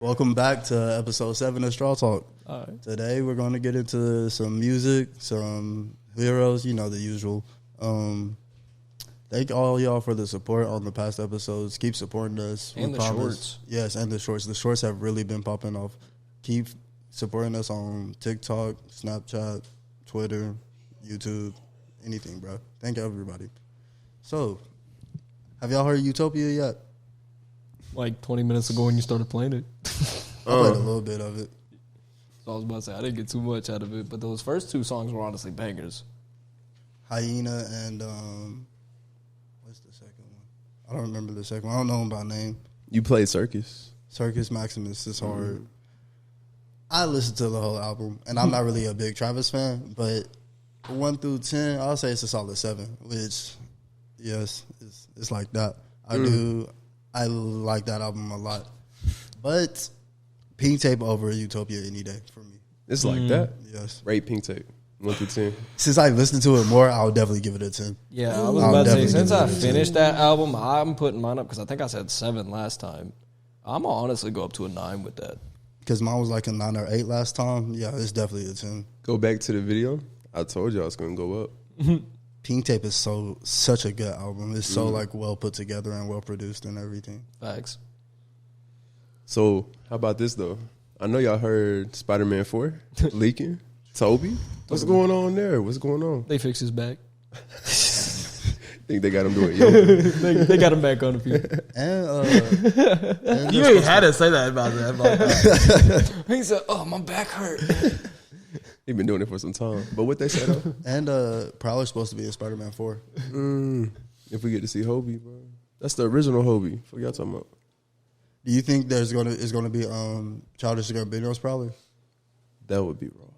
Welcome back to episode 7 of Straw Talk. All right. Today we're going to get into some music, some heroes, you know, the usual. Thank all y'all for the support on the past episodes. Keep supporting us. And the shorts. Yes, and the shorts. The shorts have really been popping off. Keep supporting us on TikTok, Snapchat, Twitter, YouTube, anything, bro. Thank everybody. So, have y'all heard Utopia yet? Like 20 minutes ago when you started playing it. I played a little bit of it. So I was about to say, I didn't get too much out of it, but those first two songs were honestly bangers. Hyena and, what's the second one? I don't remember the second one. I don't know him by name. You played Circus. Circus Maximus is hard. I listened to the whole album, and I'm not really a big Travis fan, but 1 through 10, I'll say it's a solid 7, which, yes, it's like that. I like that album a lot. But Pink Tape over Utopia any day for me. It's like that? Yes. Rate Pink Tape. 1 through 10. Since I listened to it more, I'll definitely give it a 10. Yeah, I was about to say, since I finished that album, I'm putting mine up because I think I said 7 last time. I'm going to honestly go up to a 9 with that. Because mine was like a 9 or 8 last time. Yeah, it's definitely a 10. Go back to the video. I told you I was going to go up. Pink Tape is such a good album. It's so like well put together and well produced and everything. Facts. So, how about this, though? I know y'all heard Spider-Man 4 leaking. Toby? What's going on there? What's going on? They fixed his back. Think they got him doing yoga. they got him back on the field. And You ain't had to say that about that. He said, oh, my back hurt. He been doing it for some time. But what they said, though? and Prowler's supposed to be in Spider-Man 4. If we get to see Hobie, bro. That's the original Hobie. What y'all talking about? Do you think there's gonna be Childish Gambino's Prowler? That would be wrong.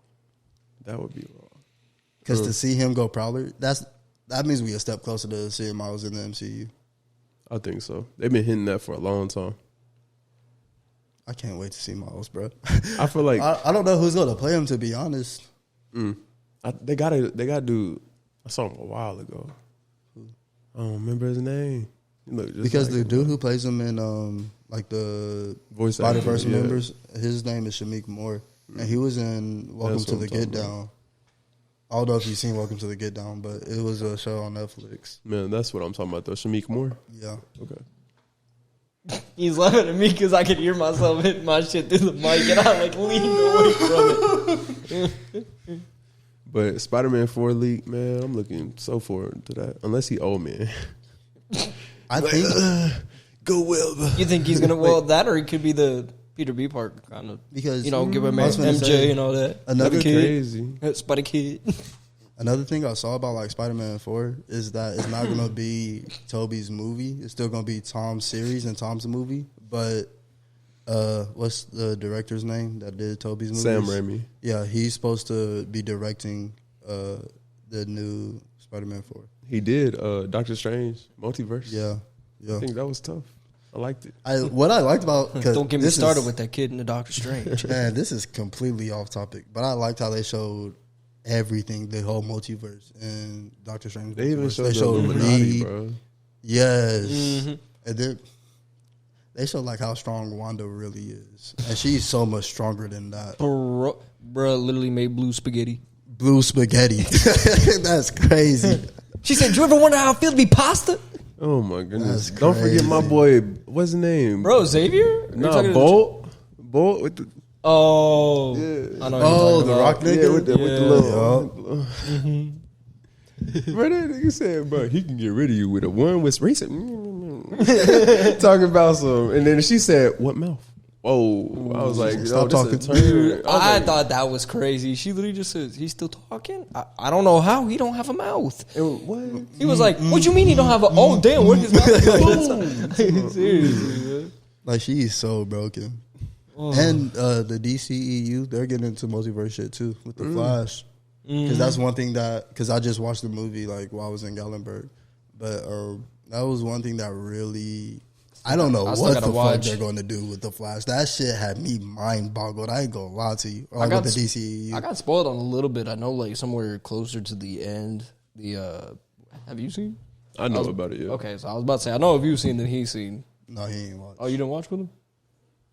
That would be wrong. Because to see him go Prowler, that means we a step closer to seeing Miles in the MCU. I think so. They've been hitting that for a long time. I can't wait to see Miles, bro. I feel like I don't know who's gonna play him, to be honest. they gotta do. I saw him a while ago. I don't remember his name. Because the dude who plays him in like the Voice Spider-Verse actor, yeah. members, his name is Shamik Moore, and he was in Welcome That's to what the I'm Get talking Down. I don't know if you've seen Welcome to the Get Down, but it was a show on Netflix. Man, that's what I'm talking about, though. Shamik Moore? Yeah. Okay. He's laughing at me because I could hear myself hitting my shit through the mic, and I like leaned away from it. But Spider-Man 4 leak, man, I'm looking so forward to that. Unless he old man. I think Go well. You think he's gonna that, or he could be the Peter B. Parker kind of, because give him I was gonna MJ say, and all that. Another Kid, crazy. Spidey Kid. Another thing I saw about like Spider-Man 4 is that it's not gonna be Toby's movie. It's still gonna be Tom's series and Tom's movie. But what's the director's name that did Toby's movie? Sam Raimi. Yeah, he's supposed to be directing the new Spider-Man 4. He did Doctor Strange Multiverse. Yeah. I think that was tough. I liked it. What I liked about Don't get me started with that kid in the Doctor Strange. Man, this is completely off topic, but I liked how they showed everything, the whole multiverse and Doctor Strange. They even showed they the showed Illuminati, Reed. bro. Yes, Mm-hmm. and then they showed like how strong Wanda really is, and she's so much stronger than that. Bro literally made blue spaghetti. Blue spaghetti, that's crazy. She said, "Do you ever wonder how it feels to be pasta?" Oh, my goodness. That's Don't forget my crazy. boy, what's his name? Bro, Xavier? Nah, Bolt. Bolt with the... Oh. Yeah. I know Oh, what the you're Rock talking nigga. Yeah, with the little... Yeah. Bro, that nigga said, bro, he can get rid of you with a one whisper. He said, talking about some. And then she said, what mouth? Oh, I was like, Stop talking. Dude, I thought that was crazy. She literally just says, he's still talking? I don't know how. He don't have a mouth. What? He was like, what you mean he don't have a... Oh, damn, where his mouth go? Seriously, man. Like she's so broken. And the DCEU, they're getting into multiverse shit too with the Flash. Because that's one thing because I just watched the movie like while I was in Gallenberg. But that was one thing that really... I don't know what the fuck they're going to do with the Flash. That shit had me mind boggled. I ain't gonna lie to you. Or with the DCEU. I got spoiled on a little bit. I know, like somewhere closer to the end. Have you seen? I know about it. Yeah. Okay, so I was about to say I know if you've seen, then he's seen. No, he ain't watched. Oh, you didn't watch with him?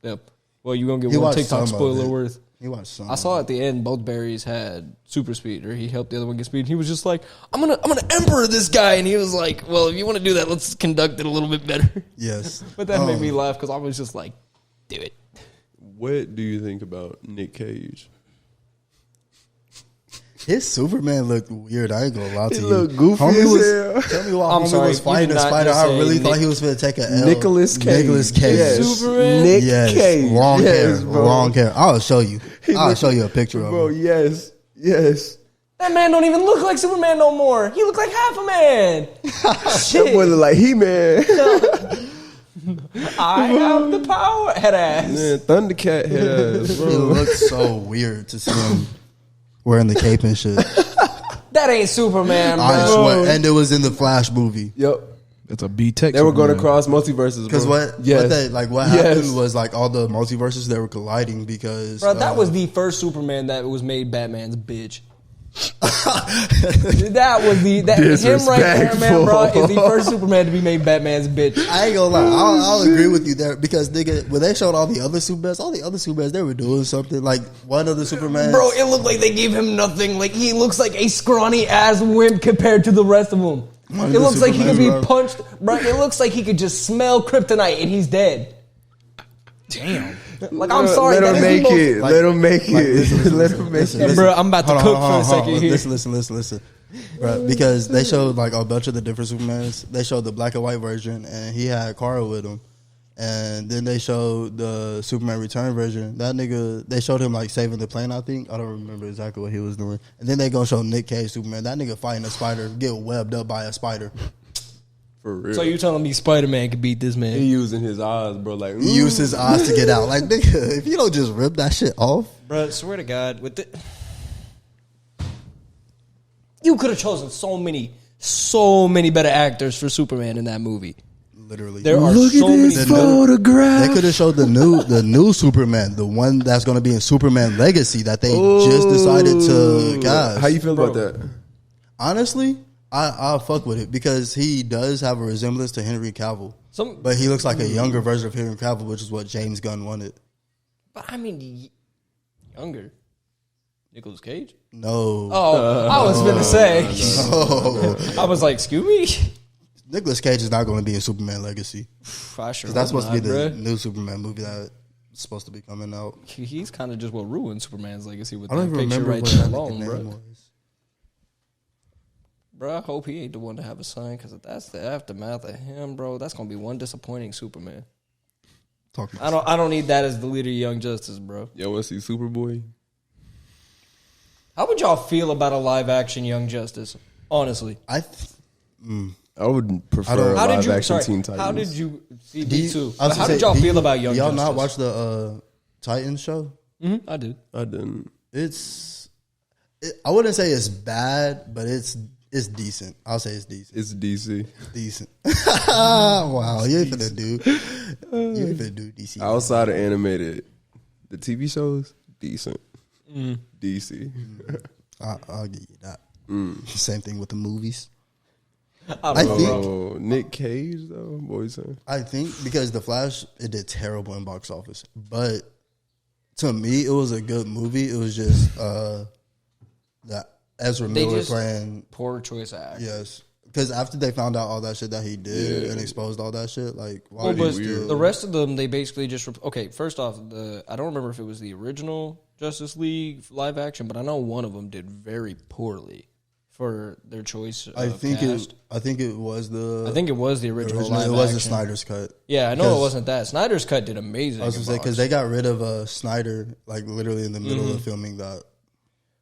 Yep. Well, you gonna get He one watched TikTok some of spoiler it. worth. He watched some. I saw at the end both Barrys had super speed, or he helped the other one get speed. And he was just like, "I'm gonna emperor this guy," and he was like, "Well, if you want to do that, let's conduct it a little bit better." Yes. But that made me laugh because I was just like, "Do it." What do you think about Nick Cage? His Superman looked weird. I ain't gonna lie to you. He looked goofy Homie as was, hell. Tell me why I'm homie sorry, was you fighting did the not spider. just I say really Nick- thought he was gonna take a L. Nicolas Cage. Nicolas Cage. Yes. Superman? Nick Yes. Cage. Long Yes, hair. bro. Long hair. I'll show you. I'll show you a picture of Bro, him. yes. Yes. That man don't even look like Superman no more. He look like half a man. That boy look like He-Man. I have the power. Head ass. Man, Thundercat head ass, It bro. looked so weird to see him wearing the cape and shit. That ain't Superman, bro. I swear. And it was in the Flash movie. Yep. That's a B-Tech. They were going Superman. across multiverses, Because bro. what Yes. happened was like all the multiverses they were colliding because Bro, that was the first Superman that was made Batman's bitch. That was him right there, man, bro, is the first Superman to be made Batman's bitch. I ain't gonna lie, I'll agree with you there because nigga, when they showed all the other Supermans, they were doing something. Like one of the Supermans, Bro, it looked like they gave him nothing. Like he looks like a scrawny ass wimp compared to the rest of them. One of It the looks like he could be Supermans, bro. punched, bro. It looks like he could just smell kryptonite and he's dead. Damn. Like I'm sorry, Let that him is the make most- it. Let him make it. Let him make it. Bro, I'm about to cook for a second here. Listen. Bro, because they showed like a bunch of the different Supermans. They showed the black and white version, and he had Kara with him. And then they showed the Superman Return version. That nigga, they showed him like saving the plane, I think. I don't remember exactly what he was doing. And then they gonna show Nick Cage Superman. That nigga fighting a spider, get webbed up by a spider. For real. So you telling me Spider-Man could beat this man? He using his eyes, bro. Like, He used his eyes to get out. Like, nigga, if you don't just rip that shit off. Bro, swear to God, with the you could have chosen so many better actors for Superman in that movie. Literally. There are so many. photograph. They could have showed the new Superman, the one that's going to be in Superman Legacy that they just decided to. Guys, How you feel about that? honestly, I'll fuck with it because he does have a resemblance to Henry Cavill, but he looks like a younger version of Henry Cavill, which is what James Gunn wanted. But I mean, younger. Nicolas Cage? No, I was gonna say. I was like, excuse me. Nicolas Cage is not going to be in Superman Legacy. I sure That's hope supposed to be the not, bruh. new Superman movie that's supposed to be coming out. He's kind of just what ruined Superman's legacy with I don't that even picture remember right what there that alone, nigga bro. name was. Bro, I hope he ain't the one to have a son, because if that's the aftermath of him, bro, that's gonna be one disappointing Superman. Talk about I don't need that as the leader of Young Justice, bro. Y'all want to see Superboy? How would y'all feel about a live action Young Justice? Honestly, I would prefer don't- a how did live you? action Sorry, Teen Titans. how did you see Do me you- too? I was How gonna did say, y'all do feel you- about Young y'all Justice? not watch the Titans show? I did. I didn't. I wouldn't say it's bad, but it's decent. I'll say it's decent. It's DC. Decent. Wow, you ain't finna do DC. Outside of animated, the TV shows decent. DC. I'll give you that. Same thing with the movies. I don't know, think- bro. Oh, Nick Cage though, boys. I think because The Flash, it did terrible in box office, but to me, it was a good movie. It was just that Ezra They Miller just playing. poor choice of actor. Yes, because after they found out all that shit that he did and exposed all that shit, like why Well, would but he still? the rest of them, they basically just okay. First off, I don't remember if it was the original Justice League live action, but I know one of them did very poorly for their choice. Of I think cast. I think it was the. I think it was the original. Live It was the action. Snyder's cut. Yeah, I know 'Cause- it wasn't that. Snyder's cut did amazing. I was gonna say because they got rid of Snyder like literally in the middle of filming that.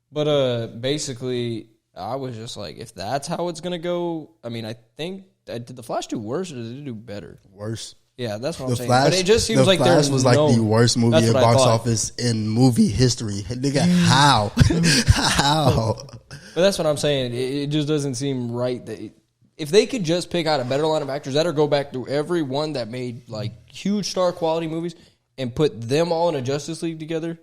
But basically, I was just like, if that's how it's gonna go, I mean, I think did the Flash do worse or did it do better? Worse. Yeah, that's what I'm The saying. Flash, But it just seems the like Flash there's was like no, the worst movie that's in what I box thought. office in movie history. Nigga, how? How? But that's what I'm saying. It just doesn't seem right that if they could just pick out a better line of actors, that or go back through every one that made like huge star quality movies and put them all in a Justice League together,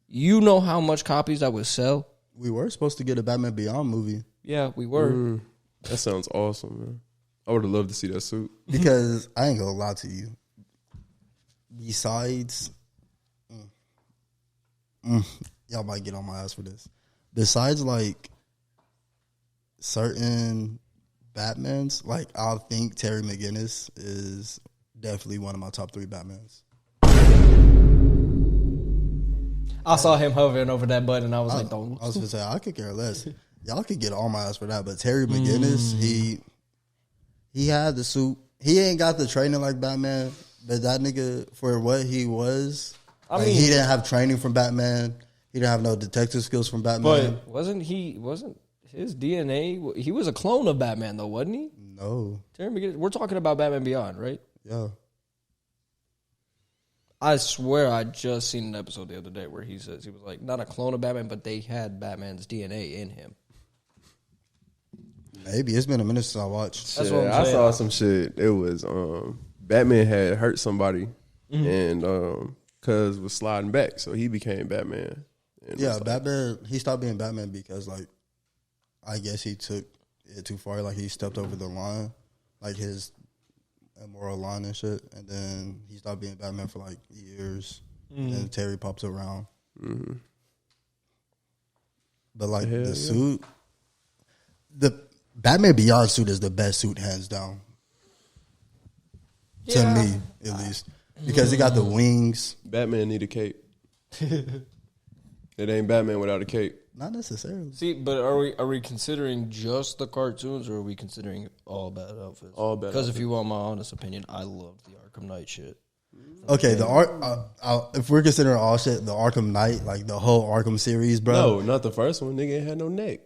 you know how much copies that would sell. We were supposed to get a Batman Beyond movie Yeah, we were. That sounds awesome, man. I would have loved to see that suit. because I ain't gonna lie to you. Besides, Y'all might get on my ass for this. Besides, like, certain Batmans, like, I think Terry McGinnis is definitely one of my top 3 Batmans. I saw him hovering over that button, and I was like, don't. I was gonna say, I could care less. Y'all could get on my ass for that, but Terry McGinnis, he had the suit. He ain't got the training like Batman, but that nigga, for what he was, I like, mean, he didn't have training from Batman. He didn't have no detective skills from Batman. but wasn't his DNA? He was a clone of Batman, though, wasn't he? No. Terry McGinnis. We're talking about Batman Beyond, right? Yeah. I swear I just seen an episode the other day where he says he was like not a clone of Batman, but they had Batman's DNA in him. Maybe. It's been a minute since I watched. That's what I'm I saying. saw some shit. It was Batman had hurt somebody, and Cuz was sliding back, so he became Batman. And Yeah, was like, Batman, he stopped being Batman because, like, I guess he took it too far. Like, he stepped over the line, like his immoral line and shit. And then he stopped being Batman for, like, years. And then Terry pops around. But, like, the suit, the Batman Beyond suit is the best suit, hands down. To me, at least. Because he got the wings. Batman need a cape. It ain't Batman without a cape. Not necessarily. See, but are we considering just the cartoons, or are we considering all bad outfits? All bad Because if you want my honest opinion, I loved the Arkham Knight shit. Okay, if we're considering all shit, the Arkham Knight, like the whole Arkham series, bro. No, not the first one. Nigga ain't had no neck.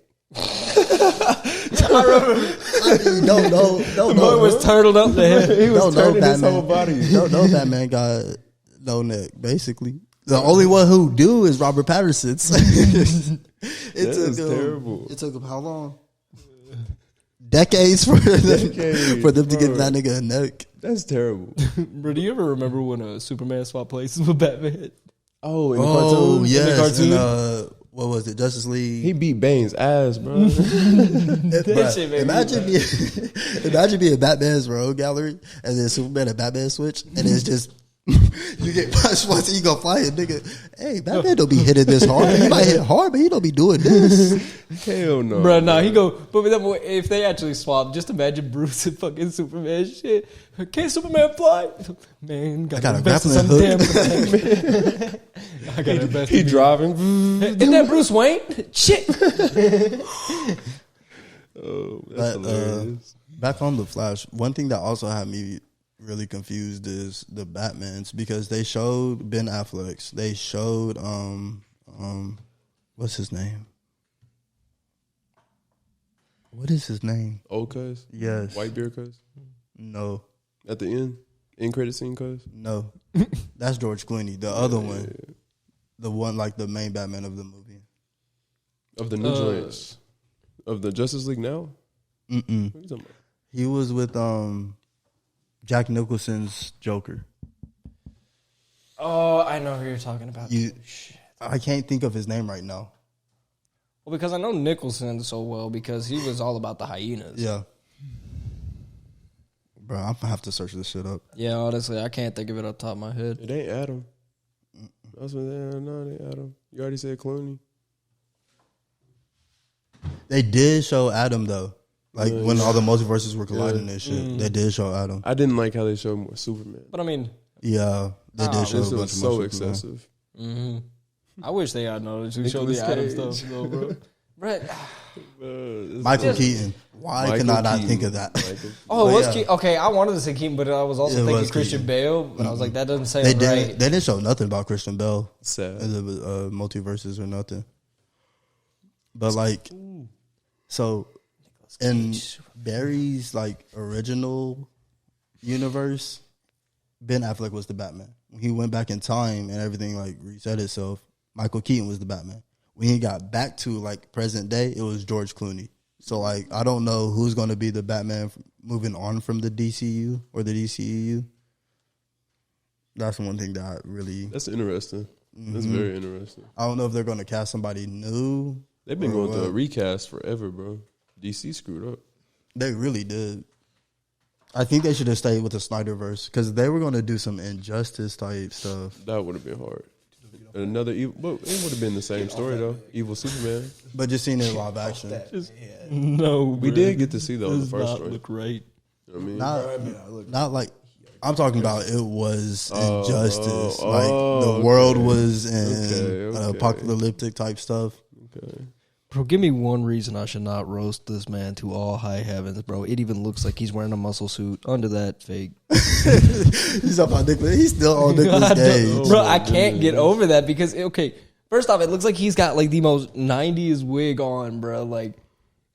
No, Boy was turtled up the head. He was turning his Batman. whole body. No, Batman got no neck, basically. The only one who do is Robert Pattinson. That is terrible. It took him how long? Decades for them to get that nigga a neck. That's terrible. Bro, do you ever remember when Superman swapped places with Batman? Oh, in the cartoon? Yes, In the cartoon? in, what was it? Justice League. He beat Bane's ass, bro. Bruh, shit made me imagine being Batman's rogue gallery and then Superman and Batman switch, and it's just you get punched once and you go flying, nigga. Hey, Batman don't be hitting this hard. He might hit hard, but he don't be doing this. Hell no. Bro, nah, he go. But if they actually swap, just imagine Bruce and fucking Superman shit. Can't Superman fly? Man, I got a invest in grappling some damn. I got to invest. He in driving. Isn't that Bruce Wayne? Shit. Oh, that's But hilarious. back on the Flash, one thing that also had me really confused is the Batmans, because they showed Ben Affleck's. They showed what's his name? What is his name? Old cuz? Yes. White beard cuz? No. At the end credit scene cuz? No. That's George Clooney. The other one. The one like the main Batman of the movie. Of the new joints. Of the Justice League now? What are you talking about? He was with Jack Nicholson's Joker. Oh, I know who you're talking about. I can't think of his name right now. Well, because I know Nicholson so well because he was all about the hyenas. Yeah. Bro, I'm gonna have to search this shit up. Yeah, honestly, I can't think of it off the top of my head. It ain't Adam. That's what no, it ain't Adam. You already said Clooney. They did show Adam though. Like when all the multiverses were colliding and shit. They did show Adam. I didn't like how they showed more Superman. But I mean, Yeah. They did show This a bunch was of so more excessive. I wish they had noticed who showed the Nicolas Adam Cage. stuff, though, bro. Right. Michael Keaton. Why can I not think of that? Oh, But it was yeah. Keaton. Okay, I wanted to say Keaton, but I was also It thinking was Christian Keaton. Bale. But I was like, that doesn't sound They right. didn't show nothing about Christian Bale Sad. in the multiverses or nothing. But like, so in Barry's like original universe, Ben Affleck was the Batman. When he went back in time and everything like reset itself, Michael Keaton was the Batman. When he got back to like present day, it was George Clooney. So like, I don't know who's going to be the Batman moving on from the DCU or the DCEU. That's one thing that really. That's interesting. That's very interesting. I don't know if they're going to cast somebody new. They've been or going through a what. recast forever, bro. DC screwed up. They really did. I think they should have stayed with the Snyderverse because they were going to do some Injustice type stuff. That would have been hard. Another evil. Well, it would have been the same story though. Evil Superman. But just seeing it in live action. No, We did get to see though the first story. look right. You know what I mean? Not like I'm talking about. It was injustice. Like oh, the world was in Okay. apocalyptic type stuff. Okay. Bro, give me one reason I should not roast this man to all high heavens, bro. It even looks like he's wearing a muscle suit under that fake. He's up on Nicolas. He's still on Nicolas Cage. Bro, I can't get over that because, okay, first off, it looks like he's got like the most 90s wig on, bro. Like,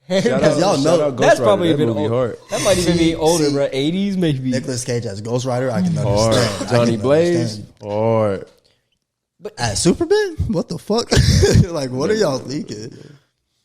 y'all know that's probably even old. old. That might even be older, bro. 80s, maybe. Nicolas Cage as Ghost Rider, I can Hard. understand. Johnny Blaze. Hard. But as Superman? What the fuck? Like, what are y'all thinking?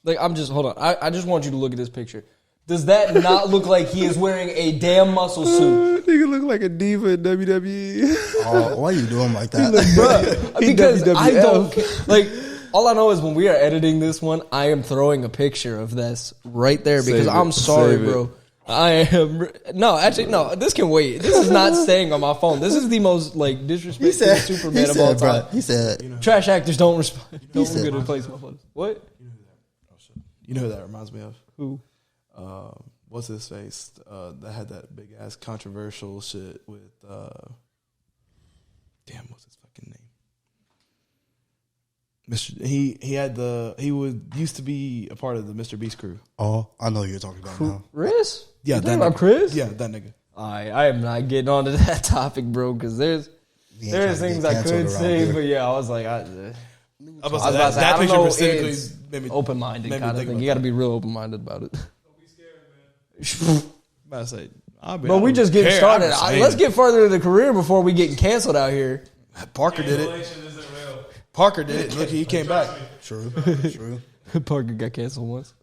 Like, hold on. I just want you to look at this picture. Does that not look like he is wearing a damn muscle suit? Nigga look like a diva in WWE. Oh, why are you doing like that? Bruh, because I WWF. don't care. Like, all I know is when we are editing this one, I am throwing a picture of this right there because Save I'm it. sorry, Save it. bro. I am no, actually no. This can wait. This is not staying on my phone. This is the most like disrespectful Superman of all time. He said, Trash actors don't respond. Don't said- get to place my phone. What? You know who that reminds me of? Who? What's his face? That had that big ass controversial shit with. Damn, what's his fucking name? Mr. He used to be a part of the Mr. Beast crew. "Oh, I know who you're talking about now." Chris? Yeah, You that talking about nigga. Chris? Yeah, that nigga. I am not getting onto that topic, bro, because there's We ain't trying to things get I canceled could around say, here. but yeah, I was like, I was about to I say, was about to say, I that don't picture know, specifically it's made me open-minded made me kind of think thing. about You got to that. be real open-minded about it. about to say, But we just getting started. Let's get further in the career before we getting canceled out here. Parker did it. Parker did it. Look, he came back. True. Parker got canceled once.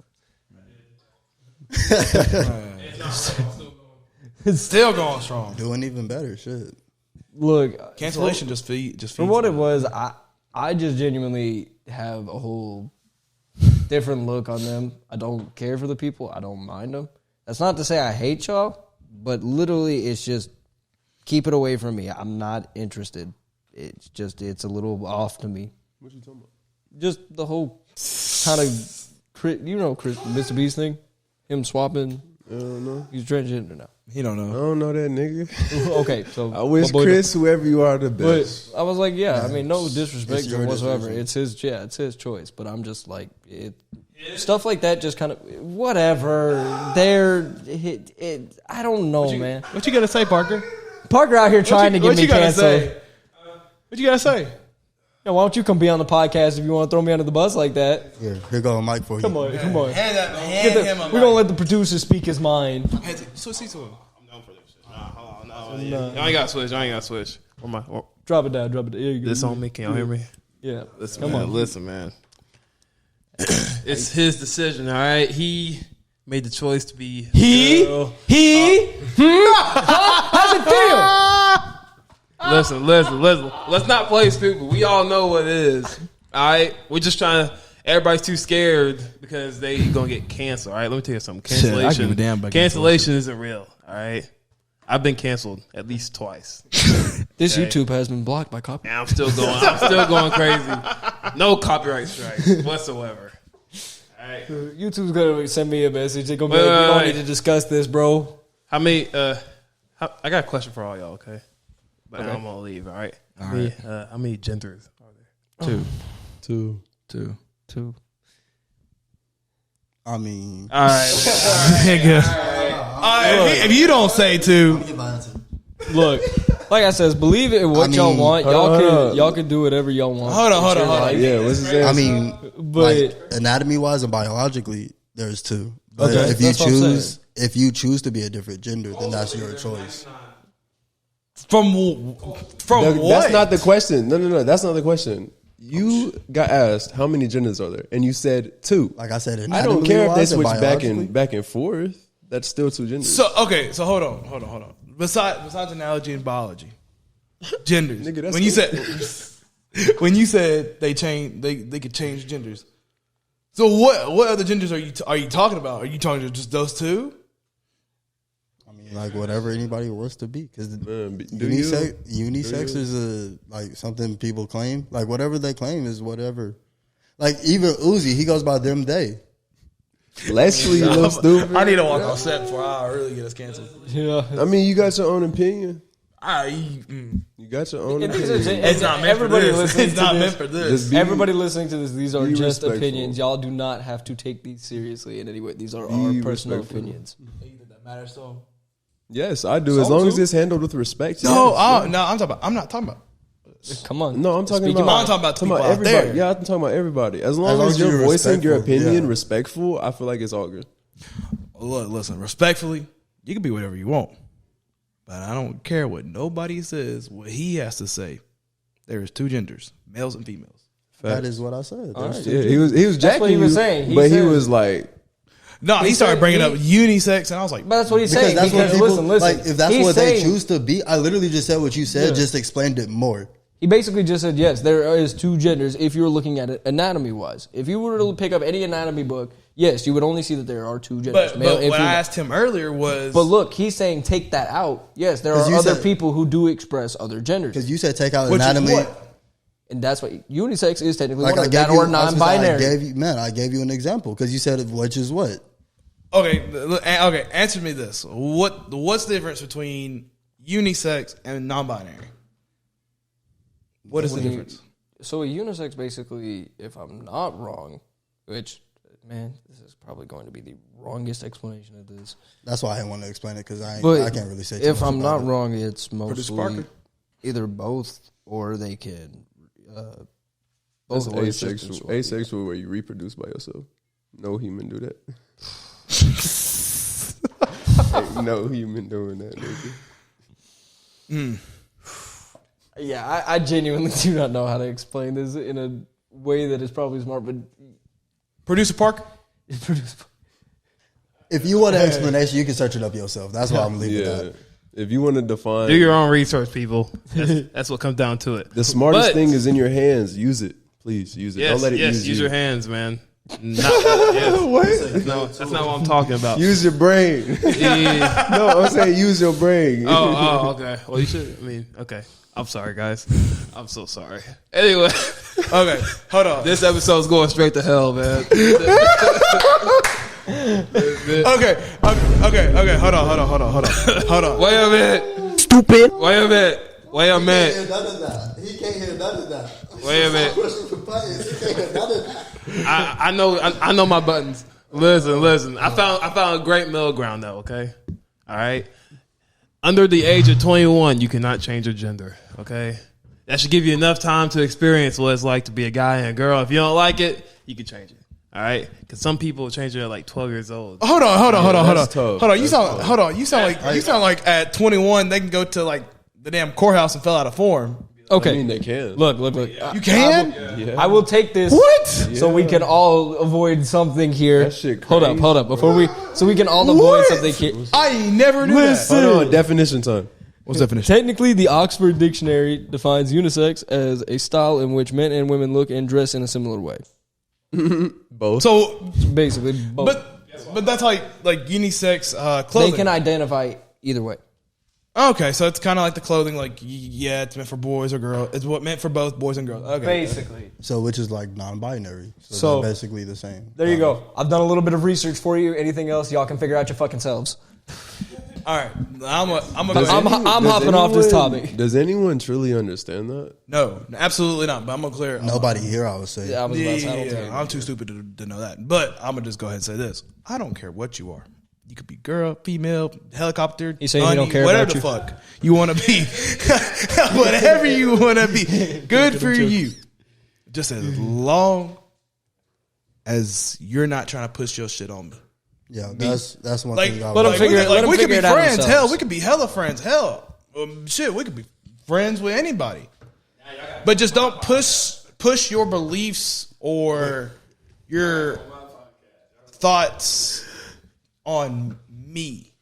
It's still going strong. Doing even better. Shit. Look, Cancellation just feeds. from what it was, I just genuinely have a whole different look on them. I don't care for the people. I don't mind them. That's not to say I hate y'all, but literally it's just keep it away from me. I'm not interested. It's a little off to me. What you talking about? Just the whole kind of, Chris, Mr. Beast thing, him swapping. I don't know. He's transgender now. He don't I know. don't know that nigga. Okay, so I wish my boy Chris, whoever you are, the best. But I was like, yeah, I mean, no disrespect It's your whatsoever. decision. It's his choice. But I'm just like, stuff like that just kind of, whatever. I don't know, man. What you gotta say, Parker? Parker out here trying to get me canceled. What you gotta say? Yeah, why don't you come be on the podcast if you want to throw me under the bus like that? Here go a mic for you. Come on. Hand him a We're going to let the producer speak his mind. Switch to him. I'm down for this shit. Hold on, no. Y'all ain't got to switch. Where my, Drop it down. There you go. this on me? Can y'all hear me? Yeah. Listen, Come man. on. Listen, man. It's his decision, all right? He made the choice to be girl. How's it feel? Listen. Let's not play stupid. We all know what it is. All right? We're just trying to. Everybody's too scared because they gonna get canceled. All right, let me tell you something. Shit, I Cancellation. give a damn about cancellation isn't real. All right, I've been canceled at least twice, This Okay. YouTube has been blocked by copyright. and I'm still going crazy. No copyright strikes whatsoever. All right. YouTube's going to send me a message. They're going to be Wait, like, we wait, don't wait. need to discuss this, bro. How many? I got a question for all y'all. Okay, but I'm gonna leave. All right. How many genders are there? Two. I mean, All right. Nigga. If you don't say two, Look, like I said, believe it in what I y'all mean, want. hold on. Y'all can do whatever y'all want. Hold on, It's hold on, your hold on. life. Yeah, what's his name? I mean, But like anatomy wise and biologically, there's two. But Okay, if you that's what I'm choose to be a different gender, then that's your choice. from what? That's not the question. No. That's not the question. You got asked how many genders are there, and you said two. Like I said, I don't care if they anatomy-wise and switch biologically, back and forth. That's still two genders. So okay, so hold on. Besides analogy and biology, genders. Nigga, that's when you said they could change genders. So what other genders are you talking about? Are you talking to just those two? like whatever anybody wants to be. Because Man, unisex is like something people claim. Like whatever they claim is whatever. Like even Uzi, he goes by them they. Leslie, you little stupid. I need to walk on set before I really get us canceled. Yeah. I mean, you got your own opinion. You got your own It's It's not meant for everybody this. listening It's to not this. meant for this. Everybody listening to this, these are be just respectful. opinions. Y'all do not have to take these seriously in any way. These are our personal respectful. opinions. You think that matters to him? Yes, I do. As long as it's handled with respect. No, yes. I'm not talking about. Come on. No, I'm talking Speak your about. I'm talking about people out everybody. there. Yeah, I'm talking about everybody. As long long as as you're you're voicing your respectful, opinion yeah. respectful, I feel like it's all good. Look, listen, respectfully, you can be whatever you want. But I don't care what nobody says, what he has to say. There is two genders, males and females. That is what I said. There's two Yeah, he was That's jacking what he was you, saying. He but he said- was like, No, he started bringing up unisex, and I was like, But that's what he's Because saying. that's what people listen. like. If that's He's what they saying- choose to be, I literally just said what you said. Yeah. Just explained it more. He basically just said, yes, there is two genders if you're looking at it anatomy-wise. If you were to pick up any anatomy book, yes, you would only see that there are two genders. but male what and I female. asked him earlier was, But look, he's saying take that out. Yes, there 'Cause are you other said- people who do express other genders. Because you said take out which is anatomy. what? And that's what unisex is technically Like one I of gave that you, or I was gonna say, non-binary. I gave you an example because you said which is what. Okay, answer me this: what's the difference between unisex and non-binary? What is the difference? So a unisex basically, if I'm not wrong, which, man, this is probably going to be the wrongest explanation of this. That's why I didn't want to explain it because I can't really say. Too If much I'm about not it. wrong, it's mostly Parker? either both or they can. that's Both ways just asexual. swap. Asexual where you reproduce by yourself. No human do that. Ain't no human doing that, nigga. Yeah, I genuinely do not know how to explain this in a way that is probably smart, but Producer Parker. If you want an explanation, you can search it up yourself. That's why I'm leaving Yeah. that. If you want to define, Do your own research, people. That's what comes down to it. the smartest But- thing is in your hands. Use it, please. Use it. Yes, Don't let it yes, use use you. your hands, man. Yes. What? No, that's not what I'm talking about. Use your brain. Yeah. No, I'm saying use your brain. Oh, okay. Well, you should. I mean, okay. I'm sorry, guys. I'm so sorry. Anyway, Okay, hold on. this episode's going straight to hell, man. Okay. Hold on. Wait a minute. Stupid. Wait a minute. None of that. He can't hear none of that. Wait a minute. Pushing the buttons. He can't hear none of that. I know my buttons. Listen. I found a great middle ground though. Okay, all right. Under the age of 21, you cannot change your gender. Okay, that should give you enough time to experience what it's like to be a guy and a girl. If you don't like it, you can change it. All right, because some people change it at like 12 years old. Hold on. that's tough. Hold on. You That's sound like at 21 they can go to like the damn courthouse and fill out a form. okay. I mean, they can. Look. You can? Yeah. I will take this. What? So we can all avoid something here. That shit Hold crazy. up. So we can all avoid What? something here. I never knew that. Hold on. Definition time. What's the definition? Technically, the Oxford Dictionary defines unisex as a style in which men and women look and dress in a similar way. Both. So, Basically, both. but that's like unisex they clothing. can identify either way. Okay, so it's kind of like the clothing. Like, yeah, it's meant for boys or girls. It's what meant for both boys and girls. Okay, Basically. So which is like non-binary. So, So- they're basically the same. There you go. I've done a little bit of research for you. Anything else, y'all can figure out your fucking selves. all right. I'm a go Does ahead. I'm does hopping off this anyone- topic. Does anyone truly understand that? No, absolutely not. But I'm gonna clear. Nobody here, I would say. Yeah, I was about to say, I don't think- I'm too stupid to know that. But I'm gonna just go ahead and say this: I don't care what you are. You could be girl, female, helicopter. You saying you don't care whatever about the you? fuck you want to be, whatever you want to be. Good for you. Just as long as you're not trying to push your shit on me. Yeah, that's one Like, thing. I let 'em would figure it- let 'em we could figure be it out friends. themselves. Hell, we could be hella friends. Hell, shit, we could be friends with anybody. But just don't push your beliefs or your thoughts on me.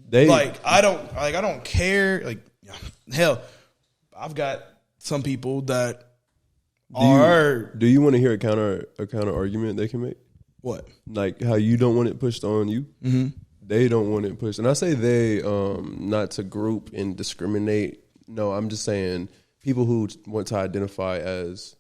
They I don't care. Like, hell, I've got some people that are do you want to hear a counter argument they can make? what? Like how you don't want it pushed on you. Mm-hmm. they don't want it pushed. And I say they, not to group and discriminate. No, I'm just saying people who want to identify as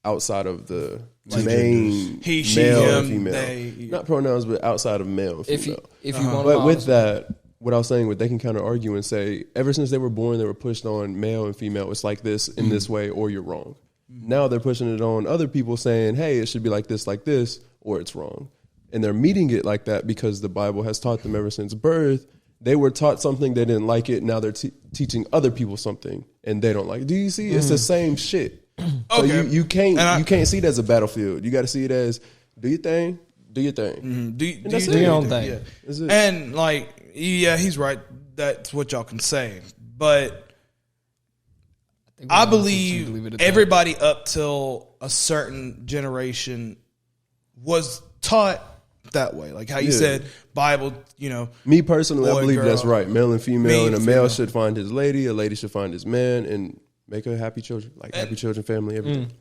outside of the main he, she, male him, and female. they. Not pronouns, but outside of male and If female. you want, But with that, what I was saying, what they can kind of argue and say, ever since they were born, they were pushed on male and female. It's like this in this way, or you're wrong. Now they're pushing it on other people, saying, "Hey, it should be like this, or it's wrong." And they're meeting it like that because the Bible has taught them ever since birth. They were taught something, they didn't like it. Now they're teaching other people something, and they don't like it. Do you see? It's the same shit. So you can't see it as a battlefield. You got to see it as do your thing, do your thing. Do your own thing. Yeah. That's it. And like, yeah, he's right. That's what y'all can say. But I believe everybody up till a certain generation was taught that way. Like how you said, Bible, Me personally, I boy, believe girl, that's right. Male and female, me, and a female. male should find his lady, a lady should find his man, and make a happy children, happy children, family, everything.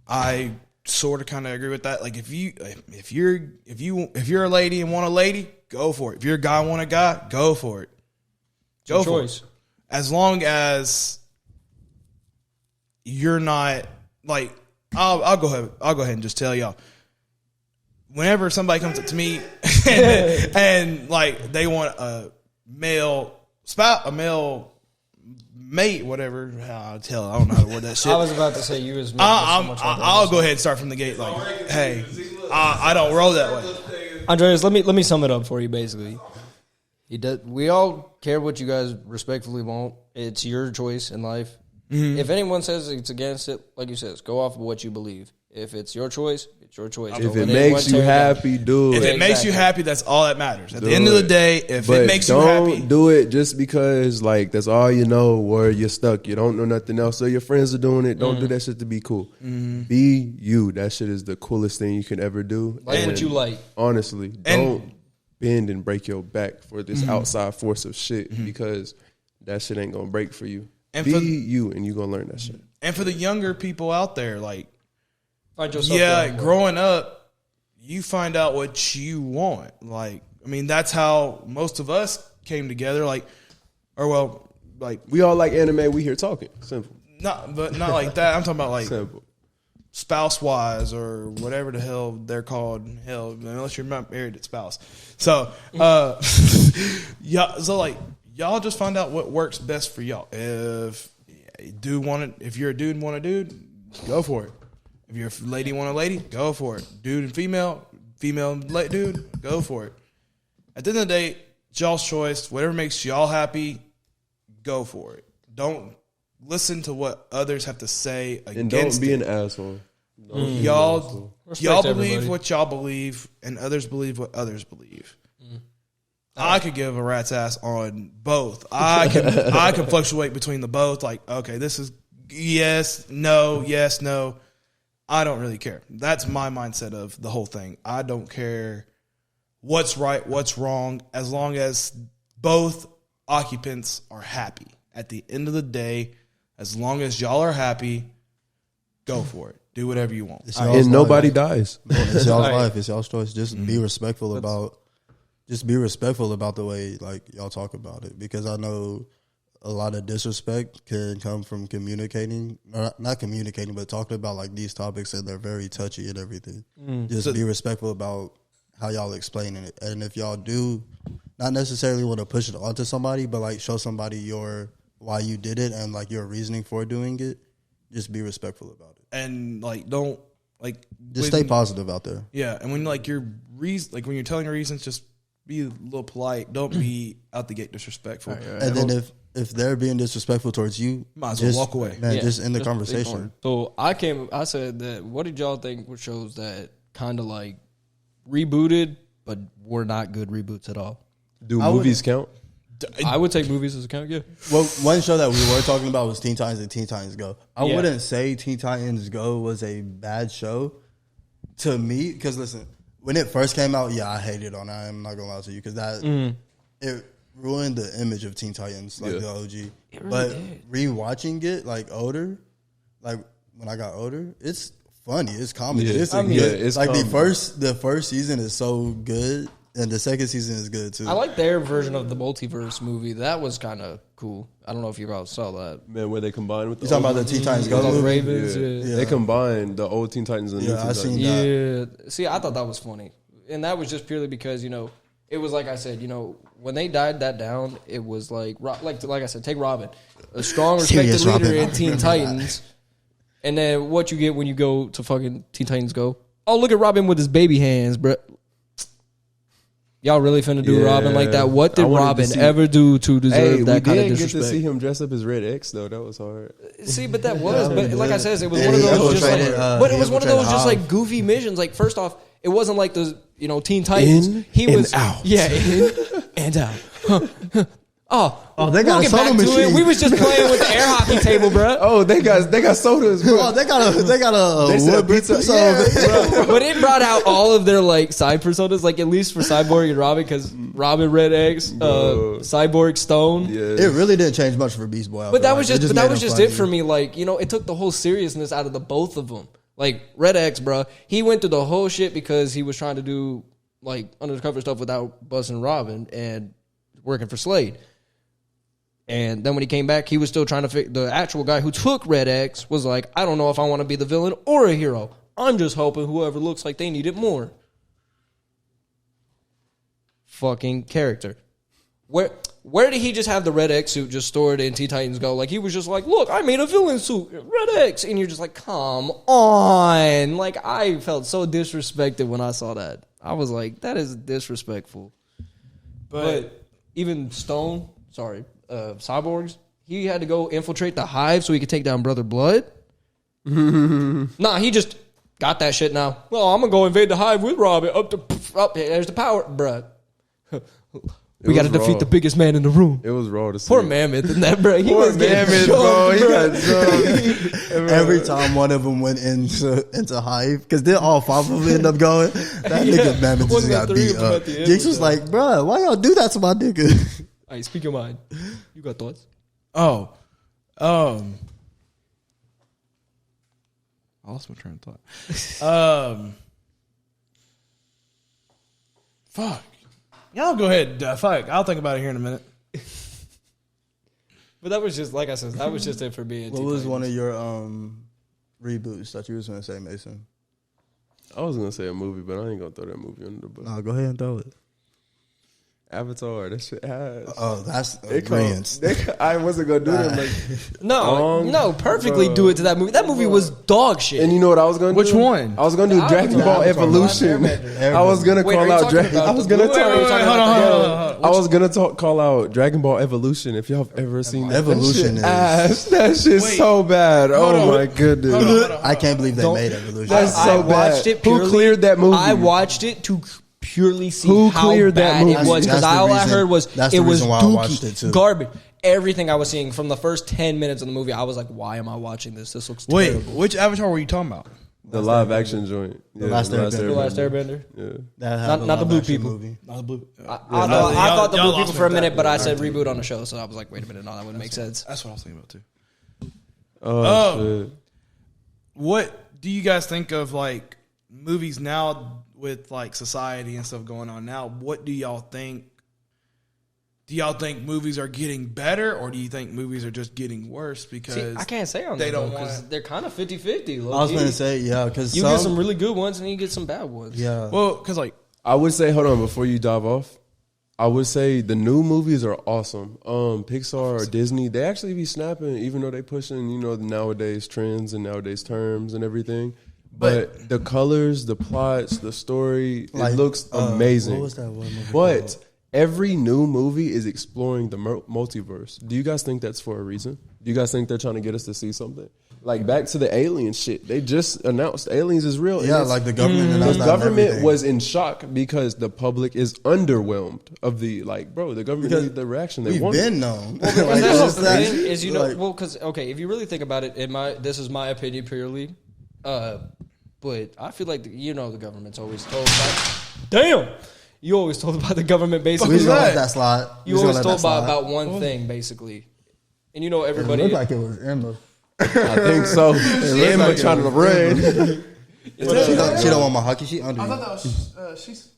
I sort of kind of agree with that. Like if you're a lady and want a lady, go for it. If you're a guy and want a guy, go for it. Go for it. As long as you're not like, I'll go ahead and just tell y'all. Whenever somebody comes up to me and like they want a male spouse, a male mate, whatever. I don't know how to word that shit. I was about to say you was. I'll go ahead and start from the gate. Like, hey, I don't roll that way. Andreas, let me sum it up for you. Basically, we all care what you guys respectfully want. It's your choice in life. Mm-hmm. If anyone says it's against it, like you said, go off of what you believe. If it's your choice, it's your choice. If it makes you happy, do it. If it makes you happy, that's all that matters. At the end of the day, if it makes you happy, don't do it just because like that's all you know, or you're stuck. You don't know nothing else. So your friends are doing it. Don't do that shit to be cool. Be you. That shit is the coolest thing you can ever do. Like what you like. Honestly, don't bend and break your back for this outside force of shit because that shit ain't gonna break for you. And be you, and you gonna learn that shit. And for the younger people out there, like. Find yourself growing up, you find out what you want. Like, I mean, that's how most of us came together. Like, we all like anime. We here talking. Simple. Not like that. I'm talking about like simple, spouse wise or whatever the hell they're called. Hell, unless you're not married to spouse. So, y'all just find out what works best for y'all. If you're a dude and want a dude, go for it. If you're a lady and want a lady, go for it. Dude and female and dude, go for it. At the end of the day, it's y'all's choice. Whatever makes y'all happy, go for it. Don't listen to what others have to say against it. And don't be an asshole. Y'all believe what y'all believe, and others believe what others believe. I could give a rat's ass on both. I can fluctuate between the both. Like, okay, this is yes, no. I don't really care. That's my mindset of the whole thing. I don't care what's right, what's wrong, as long as both occupants are happy. At the end of the day, as long as y'all are happy, go for it. Do whatever you want. And nobody dies. It's y'all's life. It's y'all's choice. Just be respectful about the way like y'all talk about it, because I know a lot of disrespect can come from communicating, or not communicating, but talking about like these topics, and they're very touchy and everything. Just be respectful about how y'all explaining it, and if y'all do not necessarily want to push it onto somebody, but like show somebody why you did it and like your reasoning for doing it, just be respectful about it, and like don't like just stay positive out there. Yeah, and when like when you're telling your reasons, just be a little polite. Don't be out the gate disrespectful. And then if they're being disrespectful towards you, might as well walk away. Man, just end the conversation. So I said that, what did y'all think were shows that kind of like rebooted, but were not good reboots at all? Do movies count? I would take movies as a count, yeah. Well, one show that we were talking about was Teen Titans and Teen Titans Go. I wouldn't say Teen Titans Go was a bad show to me, because listen, when it first came out, I hated on it. I'm not gonna lie to you, because it ruined the image of Teen Titans, like the OG. But rewatching it, like older, like when I got older, it's funny. It's comedy. It's like comedy. the first season is so good, And the second season is good too. I like their version of the multiverse movie. That was kind of cool. I don't know if you guys saw that. Man, where they combined with You talking about the Teen Titans Go Like movie? Ravens, Yeah. yeah. They combined the old Teen Titans and the new Teen I Titans. seen that. Yeah. See, I thought that was funny. And that was just purely because, it was like I said, when they died that down, it was like I said, take Robin, a strong, respected Serious leader Robin. in Teen Titans. And then what you get when you go to fucking Teen Titans Go? Oh, look at Robin with his baby hands, bro. Y'all really finna do Yeah. Robin like that? What I did wanted to Robin see- ever do to deserve Hey, we that kind of did get disrespect? to see him dress up as Red X though. That was hard. See, but that was, but like I said, it was Yeah, one of he those just like, infiltrated, but it he was one of those infiltrated just Hobbs. like goofy missions. Like first off, it wasn't like the Teen Titans. In He and was out. yeah, in and out. Oh, they got we'll a get soda back to machine. it. We was just playing with the air hockey table, bro. Oh, they got sodas, bro. Oh, they got a They said wood pizza. pizza. Yeah. But it brought out all of their like side personas, like at least for Cyborg and Robin, because Robin Red X, Cyborg Stone. Yeah. It really didn't change much for Beast Boy. But that was just, made him it funny. for me. Like, it took the whole seriousness out of the both of them. Like Red X, bro, he went through the whole shit because he was trying to do like undercover stuff without busting Robin and working for Slade. And then when he came back, he was still trying to the actual guy who took Red X was like, I don't know if I want to be the villain or a hero. I'm just hoping whoever looks like they need it more. Fucking character. Where did he just have the Red X suit just stored in Teen Titans Go? Like, he was just like, look, I made a villain suit, Red X. And you're just like, come on. Like, I felt so disrespected when I saw that. I was like, that is disrespectful. But even Stone, Cyborgs, he had to go infiltrate the Hive so he could take down Brother Blood. Nah, he just got that shit now. Well, I'm going to go invade the Hive with Robin. Up, there's the power, bruh. We got to was defeat raw. the biggest man in the room. It was raw to see. Poor Mammoth in that, bro. He Poor was getting Mammoth, bro. He got jumped. Every time one of them went into Hive, because then all five of them end up going, that nigga Mammoth just Wasn't got that three beat of them up. at the end Jinx was was like, bruh, why y'all do that to my nigga? Hey, speak your mind. You got thoughts? Oh, I lost my train of thought. Fuck. Y'all go ahead. Fuck. I'll think about it here in a minute. But that was just, like I said, that was just it for me. What was one of your reboots that you was going to say, Mason? I was gonna say a movie, but I ain't gonna throw that movie under the bus. No, go ahead and throw it. Avatar, that shit has. Oh, that's They agreement. I wasn't gonna do that. Like, No, perfectly do it to that movie. That movie was dog shit. and you know what I was gonna do? Which one? I was gonna do The Dragon Avatar. Ball Evolution. Airbender. I was gonna Wait, are call you out talking Dragon. about I was the gonna blue- talk. wait, hold on. I was gonna call out Dragon Ball Evolution. If y'all have ever seen that, Evolution that is- shit, that shit's Wait. so bad. Hold Oh on. my goodness. Hold on. I can't believe they Don't- made Evolution. That's I so watched bad. it purely, Who cleared that movie? I watched it to purely see Who how cleared that bad movie? it was because That's the all I reason- heard was that's it the was reason why I watched it, dookie, too. garbage. Everything I was seeing from the first 10 minutes of the movie, I was like, "Why am I watching this? This looks Wait, terrible." which Avatar were you talking about? The live action joint. Yeah, Last Airbender. The Last Airbender. Yeah. That had Not a the blue live-action people. movie. Not the blue. I y'all- thought the y'all blue lost people me for a with minute, that. but I said reboot on the show, so I was like, "Wait a minute, no, that wouldn't make sense." That's what I was thinking about too. Oh shit. What do you guys think of like movies now with like society and stuff going on now? What do y'all think? Do y'all think movies are getting better, or do you think movies are just getting worse because See, I can't say on they that don't because want- they're kind of 50-50. I was going to say, yeah, because you get some really good ones and you get some bad ones. yeah. Well, because like I would say, hold on, before you dive off, I would say the new movies are awesome. Pixar or Disney, they actually be snapping, even though they pushing, you know, the nowadays trends and nowadays terms and everything. But the colors, the plots, the story, Like, it looks amazing. What was that one movie But called? every new movie is exploring the multiverse. Do you guys think that's for a reason? Do you guys think they're trying to get us to see something? Like back to the alien shit. They just announced aliens is real. Yeah, And like the government. the announced that and government everything. was in shock because the public is underwhelmed of the like, bro. The government Because needed the reaction they We've wanted. been known. Well, Like, that's it's the that- thing is, you know, like, well, because okay, if you really think about it, this is my opinion purely, but I feel like the government's always told. Damn, you always told about the government we basically. was gonna let that slide. We You was gonna always let told that slide. about one thing basically, and It everybody. looked like it was Emma. I think so. Emma like trying to run. She don't want my hockey. She under you. that was she's.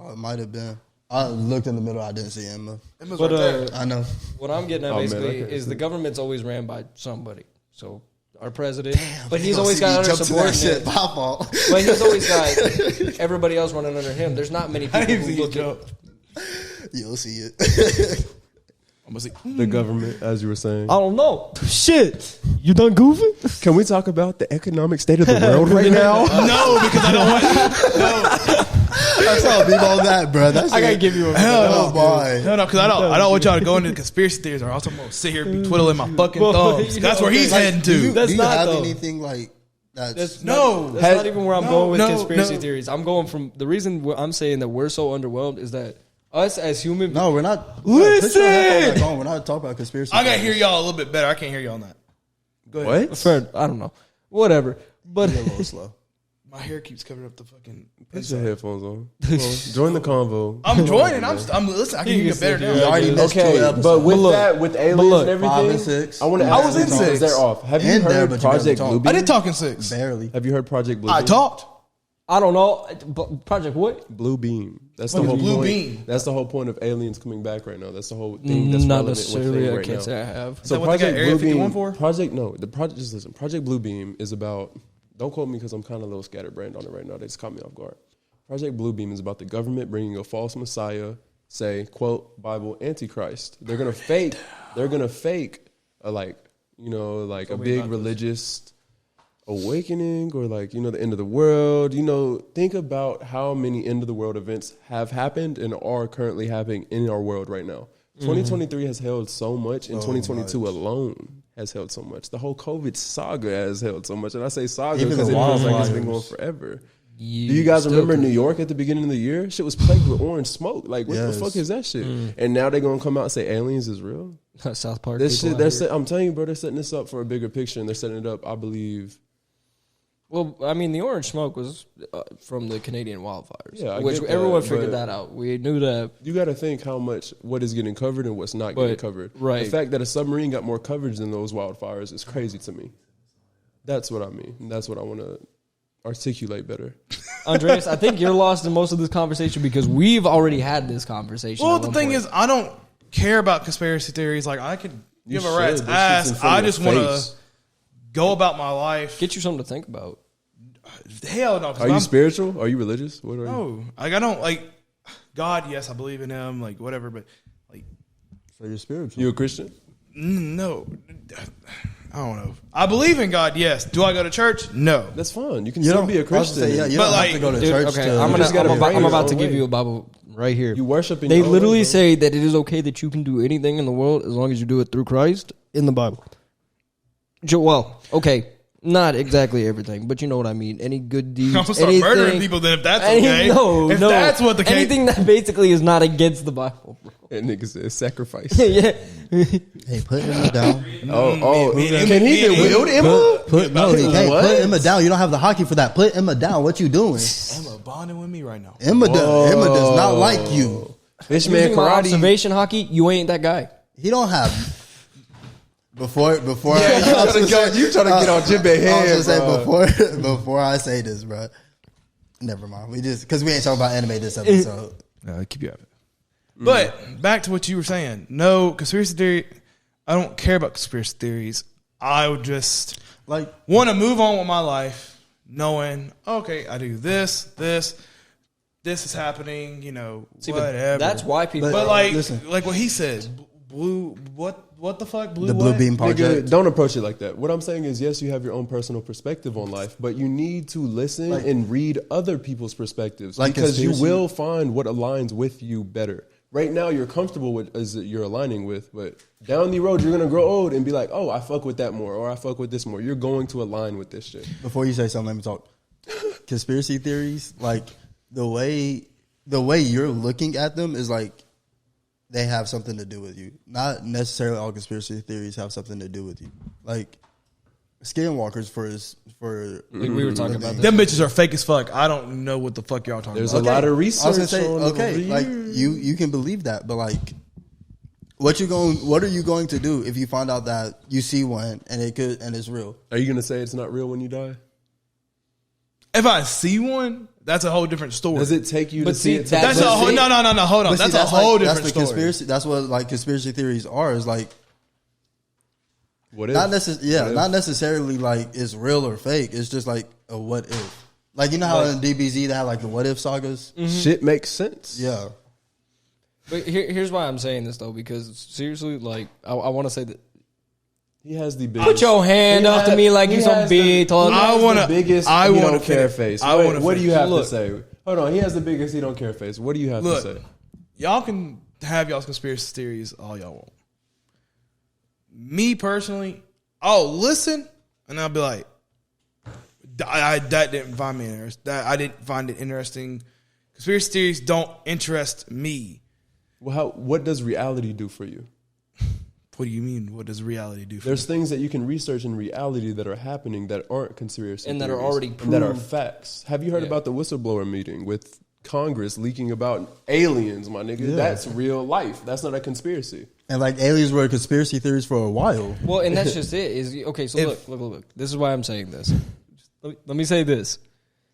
Oh, it might have been. I looked in the middle. I didn't see Emma. Emma's But right there. I know. what I'm getting at Oh, man, basically I can't is see. the government's always ran by somebody. So our president, but You he's gonna always see me got other jump to that shit. subordinates. My fault. But he's always got everybody else running under him. There's not many I people didn't who see you look jump. at. You'll see it. I'm gonna say, The government, as you were saying. I don't know. Shit, you done goofing? Can we talk about the economic state of the world right now? no, because I don't want. I saw a beep on that, bro. That's I gotta give you a. Oh boy. Hell no, because I don't want y'all to go into conspiracy theories, or else I'm gonna sit here and be twiddling my fucking thumbs. That's where he's heading Do to. you, That's do you not, have though. anything like that's No. That's not even where I'm going with no, conspiracy no. theories. I'm going from the reason I'm saying that we're so underwhelmed is that us as human. No, we're not. Listen! Put your headphones back on. We're not talking about conspiracy. I gotta theories. hear y'all a little bit better. I can't hear y'all on that. Go ahead. What? Fair, I don't know. Whatever. But You're a little slow. My hair keeps covering up the fucking. Put your headphones on. Come on, join the convo. I'm joining. I'm listening. I can hear you better You now. already missed Okay, 2 episodes. but with look, that, with aliens look, and 5 everything, and 6. I want to I ask was in you because 6. they're off. Have you In there, heard but you barely Project talked. Bluebeam? I did talk in 6. Barely. Have you heard Project Bluebeam? I talked. I don't know. Project what? Blue Beam. That's What the is whole Blue point. Beam? That's the whole point of aliens coming back right now. That's the whole thing. That's Not relevant necessarily. with I thing right can't now. say I have. that what they got Area 51 for? Just listen. Project Blue Beam is about. Don't quote me because I'm kind of a little scatterbrained on it right now. They just caught me off guard. Project Blue Beam is about the government bringing a false messiah, say quote Bible Antichrist. They're gonna fake. They're gonna fake a a big religious awakening or the end of the world. Think about how many end of the world events have happened and are currently happening in our world right now. 2023 has held so much, and 2022 alone has held so much. The whole COVID saga has held so much, and I say saga Even because the it feels like it's been wildfires. going forever. Do you guys remember New York at the beginning of the year? Shit was plagued with orange smoke. Like, what Yes. the fuck is that shit? And now they're gonna come out and say aliens is real. South Park. This people shit, out here. I'm telling you, bro, they're setting this up for a bigger picture, and they're setting it up, I believe. Well, I mean, the orange smoke was from the Canadian wildfires, Yeah, I which get that, everyone figured but- that out. We knew that. You got to think what is getting covered and what's not getting But, covered. right. The fact that a submarine got more coverage than those wildfires is crazy to me. That's what I mean. And that's what I want to articulate better. Andreas, I think you're lost in most of this conversation because we've already had this conversation. Well, at the one thing point. is, I don't care about conspiracy theories. Like, I could You give a rat's should. That shit's in ass. front I of your just want to face. go about my life. get you something to think about. Hell no. 'cause Are you I'm- spiritual? Are you religious? What are you? No. Like, I don't, like, God, yes, I believe in him, like, whatever, but, like, So you're spiritual. You a Christian? no. I don't know. I believe in God, yes. Do I go to church? No. That's fine. You can You still don't be a I was gonna Christian. say, yeah, you But don't like- have to go to Dude, church. okay, to, I'm just gotta about pray your to own give way. you a Bible right here. You worship in They your own literally way, bro. say that it is okay that you can do anything in the world as long as you do it through Christ in the Bible. Well, okay, not exactly everything, but you know what I mean. Any good deeds, I'm going to start anything, murdering people then if that's okay. No, if no. that's what the case anything that basically is not against the Bible. Bro. That nigga said sacrifice. Yeah, hey, put Emma down. Can he get willed Emma? Put Emma down. You don't have the hockey for that. Put Emma down. What you doing? Emma bonding with me right now. Emma does not like you. This man using my karate. observation hockey. You ain't that guy. He don't have. Before You trying to get on Jimmy I was head, gonna say bro. before I say this, bro. Never mind. We just because we ain't talking about anime this episode. Keep you at it. But back to what you were saying. No, conspiracy theory, I don't care about conspiracy theories. I would just Like want to move on with my life knowing, okay, I do this is happening, See, but whatever. that's why people. But like, Listen. like what he said, blue, what the fuck? Blue the what? Blue Beam Nigga, Project. don't approach it like that. What I'm saying is, yes, you have your own personal perspective on life, but you need to listen and read other people's perspectives Like because you conspiracy- will find what aligns with you better. Right now, you're comfortable with as you're aligning with, but down the road, you're gonna grow old and be like, "Oh, I fuck with that more," or "I fuck with this more." You're going to align with this shit. Before you say something, let me talk. Conspiracy theories, like the way you're looking at them is like they have something to do with you. Not necessarily all conspiracy theories have something to do with you. Like skinwalkers for we were talking about this. Them bitches are fake as fuck. I don't know what the fuck y'all talking There's about. a lot of I was research. gonna say, on okay, over like years. you can believe that, but like, what are you going to do if you find out that you see one and it's real? Are you gonna say it's not real when you die? If I see one, that's a whole different story. Does it take you But to see see, it? that's That's a whole no. Hold on. But see, That's a whole different that's the story. conspiracy. That's what like conspiracy theories are. Is like What if? not necessarily like it's real or fake. It's just like a what if. Like you know how in DBZ they have like the what if sagas. Shit makes sense. Yeah. But here's why I'm saying this though, because seriously, like I want to say that. He has the biggest. Put your hand up to me like you some big. I want the biggest. I he want don't care face. What do you have to say? Hold on. He has the biggest. He don't care face. What do you have to say? Y'all can have y'all's conspiracy theories all y'all want. Me personally, I'll listen and I'll be like, that didn't find me interesting. That I didn't find it interesting. Conspiracy theories don't interest me. Well, what does reality do for you? What do you mean? What does reality do for There's things that you can research in reality that are happening that aren't conspiracy And that are theories, already and that are proved. facts. Have you heard about the whistleblower meeting with Congress leaking about aliens, my nigga? Yeah. That's real life. That's not a conspiracy. And like aliens were conspiracy theories for a while. Well, and that's just it. Is okay. So look. This is why I'm saying this. Let me say this.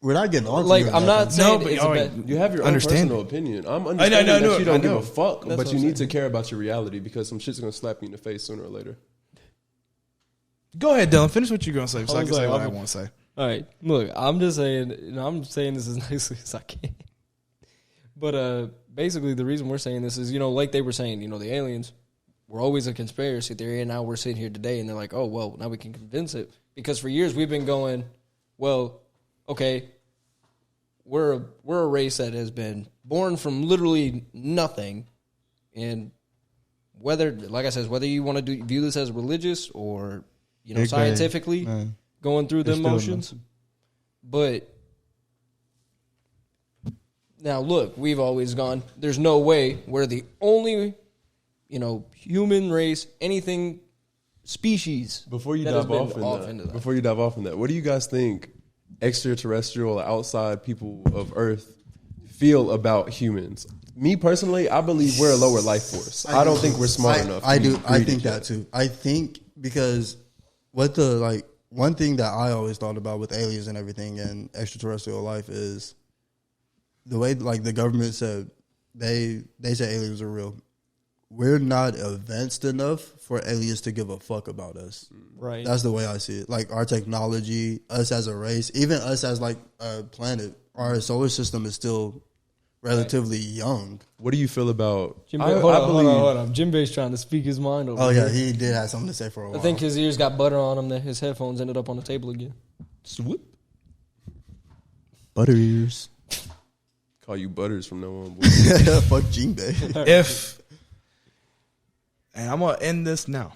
We're not getting on. Like I'm not saying but it's y'all a ain't- bad. You have your own Understand personal it. opinion. I'm I understanding know, that you don't I give know. a fuck, That's but what you I'm need to saying. care about your reality because some shit's gonna slap you in the face sooner or later. Go ahead, Dylan. Finish what you're gonna say, so I was can say like, what I I'm- want to say. All right, look, I'm just saying. I'm saying this as nicely as I can. But basically, the reason we're saying this is, like they were saying, the aliens were always a conspiracy theory, and now we're sitting here today, and they're like, oh well, now we can convince it because for years we've been going, well, okay. We're a race that has been born from literally nothing, and whether, like I said, whether you want to view this as religious or Big scientifically Bang. going through the It's still motions, but now look, we've always gone. There's no way we're the only, human race, anything, species. Before you that has dive been off into that. before you dive off in that, what do you guys think extraterrestrial outside people of Earth feel about humans? Me personally, I believe we're a lower life force. I don't think we're smart enough. I to be do. I breeding think yet. that too. I think because one thing that I always thought about with aliens and everything and extraterrestrial life is the way like the government said they say aliens are real. We're not advanced enough for aliens to give a fuck about us. Right. That's the way I see it. Like our technology, us as a race, even us as like a planet, our solar system is still relatively young. What do you feel about? Hold on. Jim Bay's trying to speak his mind over Oh here. yeah, he did have something to say for a while. I think his ears got butter on him that his headphones ended up on the table again. Swoop. butter ears. Call you Butters from now on. Boy. Fuck Gene Bay. And I'm gonna end this now.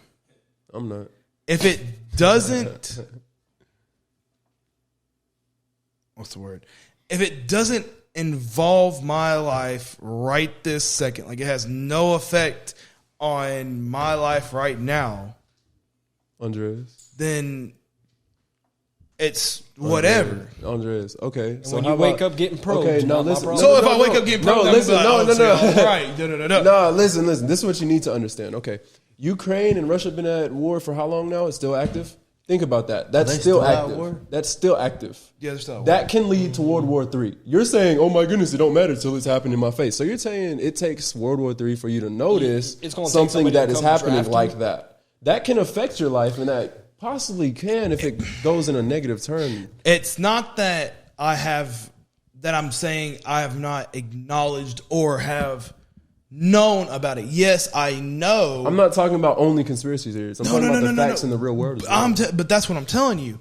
I'm not. If it doesn't, what's the word? If it doesn't involve my life right this second, like it has no effect on my life right now, Andres. then it's whatever. Andres. Okay. And when you wake up getting probed, Okay, no, not my listen. problem. So if I wake up getting probed, I'm listen, like, no. right, no. No, listen. This is what you need to understand. Okay. Ukraine and Russia have been at war for how long now? It's still active? Think about that. That's they still still at active. war? That's still active. Yeah, they're still at war. That can lead to World War III. You're saying, oh my goodness, it don't matter till it's happening in my face. So you're saying it takes World War III for you to notice It's gonna take something somebody that to is come happening draft you. like that. That can affect your life, and that possibly can if it goes in a negative turn. It's not that I'm saying I have not acknowledged or have known about it. Yes, I know. I'm not talking about only conspiracy theories. I'm talking about the facts in the real world as well. But that's what I'm telling you.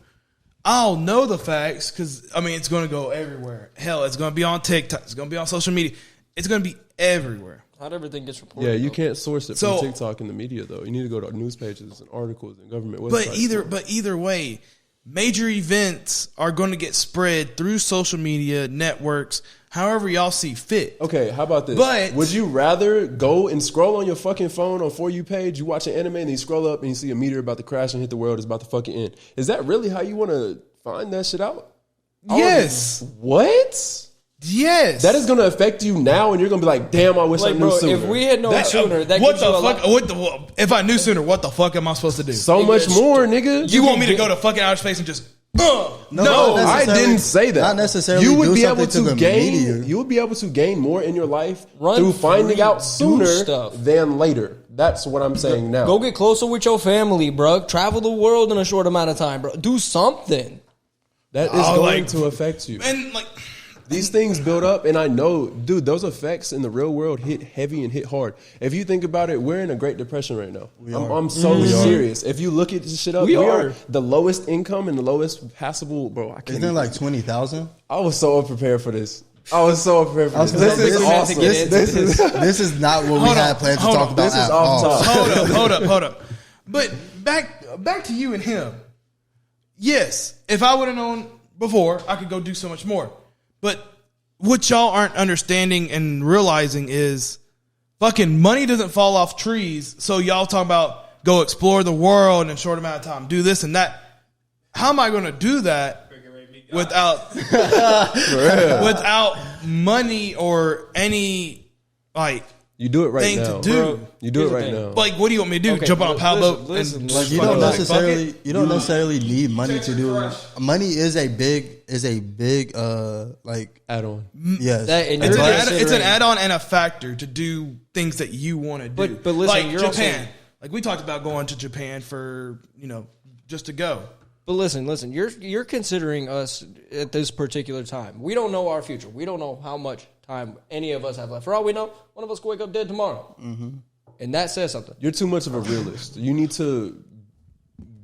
I'll know the facts because, it's going to go everywhere. Hell, it's going to be on TikTok. It's going to be on social media. It's going to be everywhere. Not everything gets reported. Yeah, you though. can't source it So- from TikTok and the media, though. You need to go to news pages and articles and government websites. But either way, major events are going to get spread through social media, networks, however y'all see fit. Okay, how about this? But- would you rather go and scroll on your fucking phone on For You page, you watch an anime, and then you scroll up and you see a meteor about to crash and hit the world, it's about to fucking end. Is that really how you want to find that shit out? Yes. What? Yes. That is going to affect you now, and you're going to be like, damn, I wish I Like, knew bro, sooner. if we had known sooner, that what gives you the a fuck? lot. If I knew sooner, what the fuck am I supposed to do? so much more, nigga. You want me to go to fucking outer space and just No, I didn't say that. Not necessarily. You would do be able something to the gain. media. You would be able to gain more in your life Run through finding free, out do sooner stuff. than later. That's what I'm saying now. Go get closer with your family, bro. Travel the world in a short amount of time, bro. Do something. That is going to affect you. And like These things build up, and I know, dude, those effects in the real world hit heavy and hit hard. If you think about it, we're in a Great Depression right now. I'm so serious. If you look at this shit up, we are the lowest income and the lowest passable, bro. I can't. Isn't it like 20,000? I was so unprepared for this. I was so unprepared for this. This This is awesome. This is not what we had planned to talk about This is at off all. top. hold up. But back to you and him. Yes, if I would have known before, I could go do so much more. But what y'all aren't understanding and realizing is fucking money doesn't fall off trees. So y'all talking about go explore the world in a short amount of time, do this and that. How am I going to do that without money or any like You do it right thing now. to do? You do it right now. Like, what do you want me to do? Okay, Jump on a powerboat listen, and Like you fucking don't fuck necessarily it? you don't necessarily need money to do. Money is a big like Add-on. yes. It's an add-on and a factor to do things that you want to do. But listen, like you're Japan. also- Like we talked about going to Japan for just to go. But listen, you're considering us at this particular time. We don't know our future. We don't know how much time any of us have left. For all we know, one of us could wake up dead tomorrow. Mm-hmm. And that says something. You're too much of a realist. You need to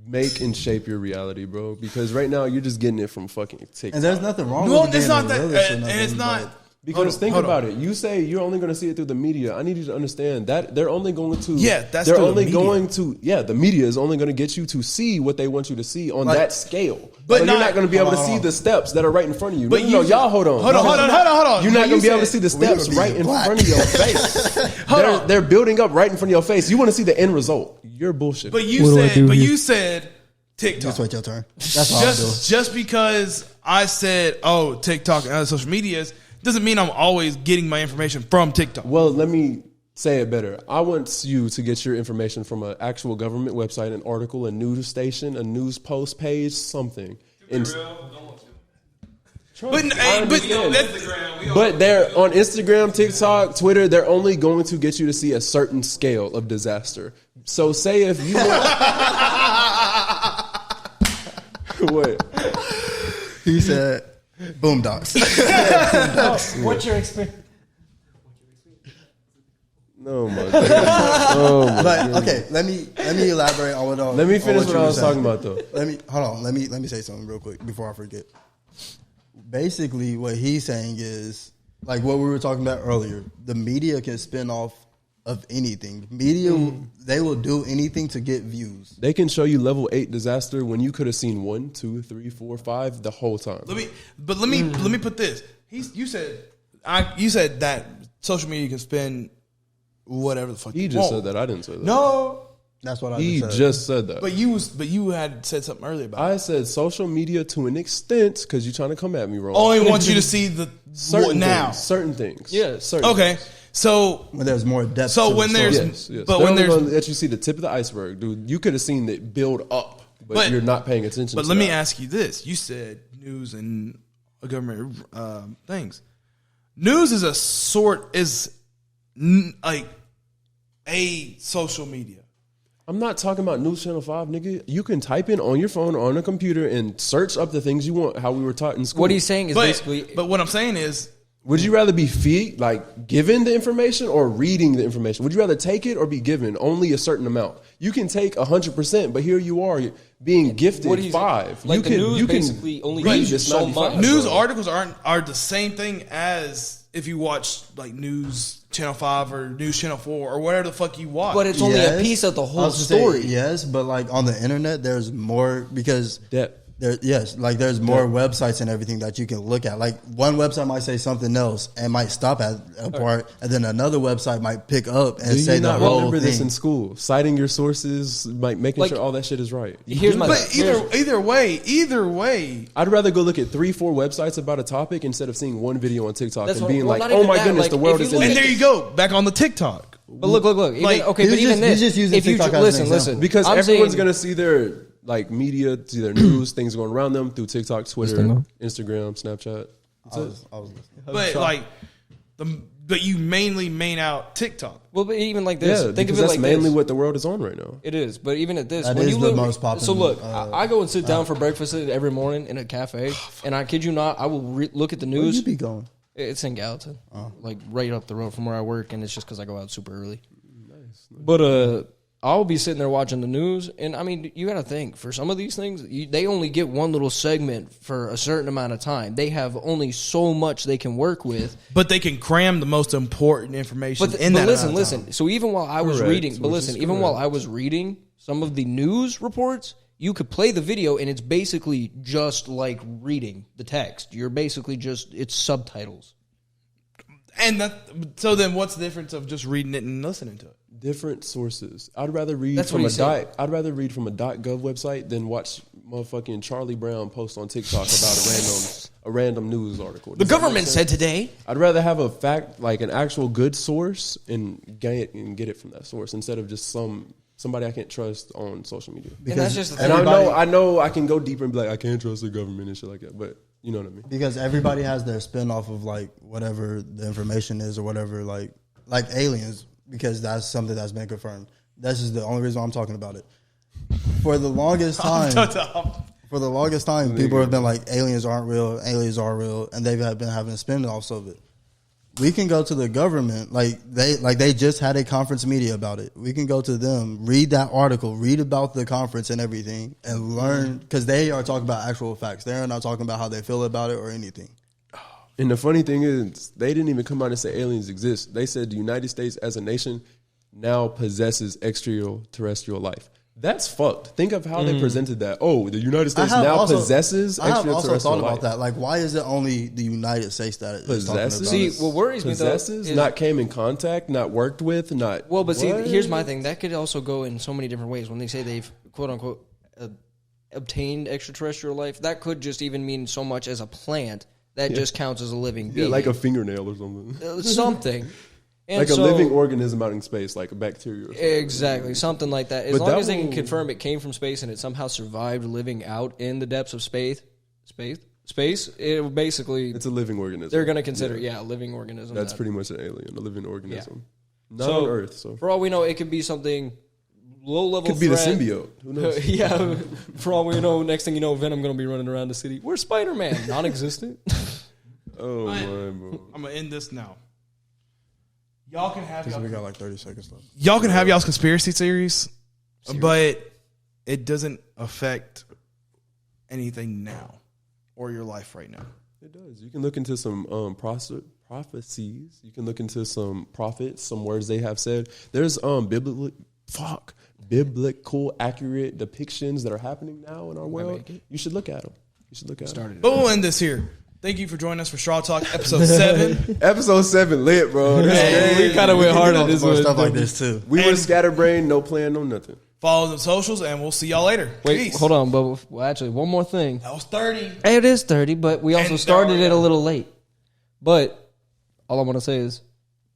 make and shape your reality, bro. Because right now you're just getting it from fucking TikTok. And there's nothing wrong Well, with it's being not a that, realist or and nothing, it's not. but Because think hold about on. it. You say you're only going to see it through the media. I need you to understand that they're only going to. Yeah, that's they're through the only media. going to. Yeah, the media is only going to get you to see what they want you to see on Like- that scale. But But you're not- not going to be able to hold see on. the steps that are right in front of you. But No, y'all hold on. Hold on. You're No, not going to be able to said- see the steps gonna be right in black. front of your face. They're building up right in front of your face. You want to see the end result. You're bullshit. But you said TikTok. just wait your turn. That's all I'm doing. Just because I said, oh, TikTok and other social medias doesn't mean I'm always getting my information from TikTok. Well, let me say it better. I want you to get your information from an actual government website, an article, a news station, a news post page, something. But they're on Instagram, TikTok, Twitter. They're only going to get you to see a certain scale of disaster. So, say if you what? He said, "Boondocks." What's your experience? No, my God. But okay, let me elaborate on what. Let me finish on what I you was were talking saying. about, though. Let me say something real quick before I forget. Basically, what he's saying is like what we were talking about earlier. The media can spin off of anything. Media, they will do anything to get views. They can show you level 8 disaster when you could have seen 1, 2, 3, 4, 5 the whole time. Let me put this. You said that social media can spend whatever the fuck. He you just want. said that. I didn't say that. No, That's what I He just said. just said that. but you had said something earlier about. I said social media to an extent because you're trying to come at me wrong. Only want you to see the certain now. things, certain things. Yes. Certain Okay, things. so when there's more depth. So to when the there's- story. Yes. But They're when only there's- gonna let you see the tip of the iceberg, dude. You could have seen it build up, but you're not paying attention. But to let me that. ask you this: you said news and government things. News is like a social media. I'm not talking about News Channel 5, nigga. You can type in on your phone or on a computer and search up the things you want. How we were taught in school. What he's saying is basically. But what I'm saying is, Would you rather be given the information or reading the information? Would you rather take it or be given only a certain amount? You can take 100%, but here you are being gifted What he's- 5. like the news you can basically only read gives you this so 95, much. news bro. articles are the same thing as if you watch like News Channel 5 or News Channel 4 or whatever the fuck you watch. But it's only a piece of the I whole was gonna story. say yes, but like on the internet, there's more because Depth. there's more websites and everything that you can look at. Like one website might say something else and might stop at a part, and then another website might pick up and Do say you the not whole remember thing. this in school? Citing your sources, making Like- sure all that shit is right. Here's my. But either way, I'd rather go look at 3-4 websites about a topic instead of seeing one video on TikTok That's and what- being well, like, not "Oh even my that, goodness, like, the world if is you in." look and at- there you go back on the TikTok. But look. Even, Like, okay, he but was even just- this. he's just using If you TikTok as an listen, example. Because I'm everyone's saying- going to see their like media, to their news, things going around them through TikTok, Twitter, Instagram, Snapchat. I was listening. But like but you mainly main out TikTok. Well, but even like this, Yeah, think of because it that's like mainly this. what the world is on right now. It is, but even at this, That when is you the look, most popular, So look, I go and sit down for breakfast every morning in a cafe, and I kid you not, I will look at the Where news. you be going? It's in Gallatin, like right up the road from where I work, and it's just because I go out super early. Nice. But I'll be sitting there watching the news, and I mean, you got to think, for some of these things, they only get one little segment for a certain amount of time. They have only so much they can work with. But they can cram the most important information in that. But listen. So even while I was reading, Correct. while I was reading some of the news reports, you could play the video, and it's basically just like reading the text. You're basically it's subtitles. And so then what's the difference of just reading it and listening to it? Different sources. I'd rather read That's from what he said. I'd rather read from a .gov website than watch motherfucking Charlie Brown post on TikTok about a random news article. The government said today. I'd rather have a fact, like an actual good source, and get it from that source instead of just somebody I can't trust on social media. And that's just the And thing. I know I can go deeper and be like, I can't trust the government and shit like that, but you know what I mean. Because everybody has their spin off of like whatever the information is or whatever, like aliens, because that's something that's been confirmed. That's just the only reason why I'm talking about it. For the longest time, people have been like, aliens aren't real, aliens are real, and they've been having spin-offs of it. We can go to the government, they just had a conference media about it. We can go to them, read that article, read about the conference and everything, and learn, because they are talking about actual facts. They're not talking about how they feel about it or anything. And the funny thing is, they didn't even come out and say aliens exist. They said the United States as a nation now possesses extraterrestrial life. That's fucked. Think of how they presented that. Oh, the United States now possesses extraterrestrial life. I have also thought about that. Like, why is it only the United States that is talking about Possesses? See, it? what worries me though Possesses, is not came in contact, not worked with, not. well, but see, What? here's my thing. That could also go in so many different ways. When they say they've quote unquote obtained extraterrestrial life, that could just even mean so much as a plant that just counts as a living being, like a fingernail or something. something. And Like a so- living organism out in space, like a bacteria or something. Exactly, something like that. As But long that as they can will- confirm it came from space and it somehow survived living out in the depths of space, it will basically It's a living organism. they're going to consider a living organism. That's that- pretty much an alien, a living organism. Not So, on Earth, so. For all we know, it could be something low level. Could be the threat. symbiote. Who knows? Yeah, for all we know, next thing you know, Venom going to be running around the city. Where's Spider-Man? Non-existent. Oh, my, bro. I'm gonna end this now. Y'all can have We got like 30 seconds left. y'all's conspiracy theories, but it doesn't affect anything now or your life right now. It does. You can look into some prophecies. You can look into some prophets, some words they have said. There's biblical accurate depictions that are happening now in our world. You should look at them. But we'll end this here. Thank you for joining us for Straw Talk, episode 7. Episode 7 lit, bro. We kind of went hard on this More one. stuff like this too. We were scatterbrained, no plan, no nothing. Follow the socials, and we'll see y'all later. Wait, Peace. hold on, but actually, one more thing. That was 30. It is 30, but we also And started it a little late. But all I want to say is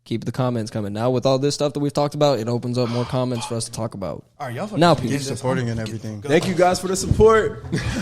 keep the comments coming. Now, with all this stuff that we've talked about, it opens up more comments for us to talk about. All right, y'all Now, fucking Pete. get this. Supporting and everything. Thank you guys for the support.